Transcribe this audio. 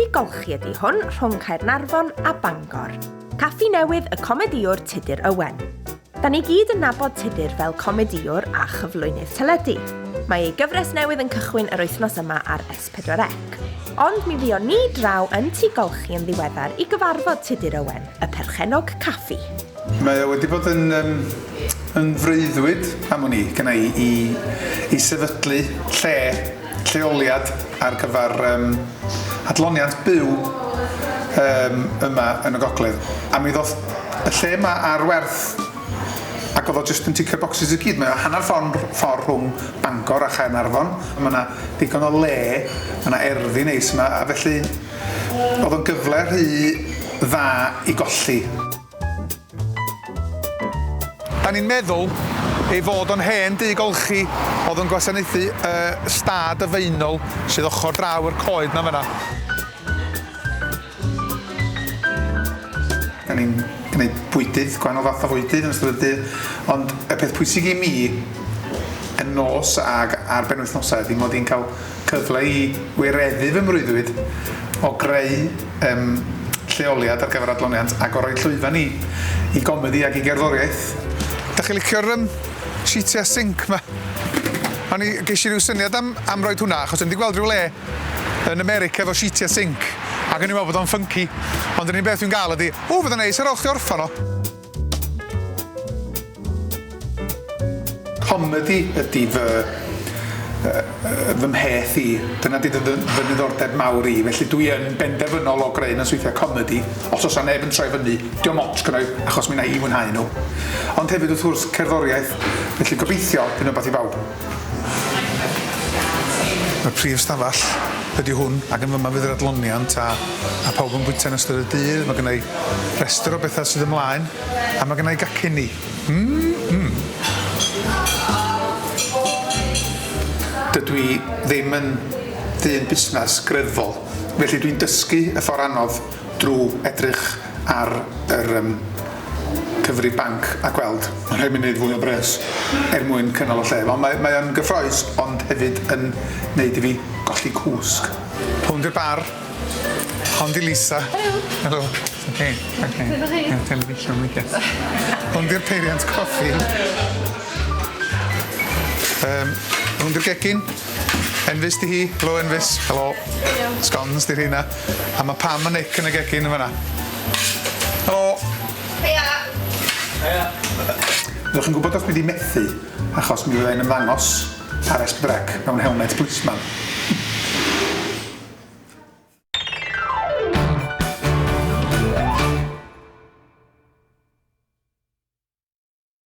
caffi golchi ydi hwn rhwng Caernarfon a Bangor. Caffi newydd y comediwr Tudur Owen. Da ni gyd yn nabod Tudur fel comediwr a chyflwynydd teledu. Mae ei gyfres newydd yn cychwyn yr wythnos yma ar S4C. Ond mi fuon ni draw yn tŷ golchi yn ddiweddar i gyfarfod Tudur Owen, y perchenog caffi. Mae wedi bod yn freuddwyd am hwn gyda i sefydlu lleoliad ar gyfer adloniant byw yma yn y Gogledd. A mi ddoth y lle yma ar werth ac oedd o jyst yn ticio'r bocsys i gyd. Mae o hanner ffordd rhwng Bangor a Caernarfon. Mae yna digon o le, mae yna erddi neis yma, a felly oedd o'n gyfle rhy dda i golli. Da ni'n meddwl ei fod o'n hen dŷ golchi oedd yn gwasanaethu stad y feinol sydd ochr draw yr coed na fyna. Da ni'n gwneud bwydydd, gwahanol fath o fwydydd yn ystod y dydd, ond y peth pwysig i mi yn nos ag ar benwythnosau ydy mod i'n cael cyfle i wireddu fy mrwyddwyd o greu lleoliad ar gyfer adloniant ac o roi llwyfan i comedi ac i gerddoriaeth. Da chi licio'r sheetiau zinc ma? O'n i geisio rhyw syniad am roed hwnna, achos o'n i wedi gweld rhyw le yn America efo sheetiau zinc ac o'n i'n meddwl bod o'n funky, ond yr unig beth dwi'n gael ydy, fydd o'n neis ar ôl chdi orffan o. Comedi ydy fy mheth i, dyna di fy niddordeb mawr i, felly dwi yn benderfynol o greu yn sweithiau comedi, os oes neb yn troi fyny, diolch mots gynnau, achos mi na i mwynhau nhw. Ond hefyd wrth gwrs cerddoriaeth, felly gobeithio dyn nhw'n beth i bawb. Mae'r prif stafall ydy hwn, ac yn fyma fydd yr adloniant a pawb yn bwyta yn ystod y dydd. Mae gennau restr o bethau sydd ymlaen, a mae gennau gaceni. Dydw i ddim yn ddyn busnes greddfol, felly dwi'n dysgu y ffordd anodd drwy edrych ar yr cyfri banc a gweld. Mae'n rhaid mi wneud fwy o bres mwyn cynnal o lle. Mae o'n gyffroes, ond hefyd yn neud i fi golli cwsg. Hwn di'r bar. Hwn di Lisa. Helo. Okay. Television, we guess. Hwn di'r peiriant coffi. Hwn di'r gegin. Enfys di hi. Helo, Enfys. Helo. Scones di'r hynna. A mae Pam a Nick yn y gegin yn fyna. Helo. Heia. Ydych chi'n gwybod os mi di methu, achos mi fyddai'n ymddangos ar S4C mewn helmet policeman.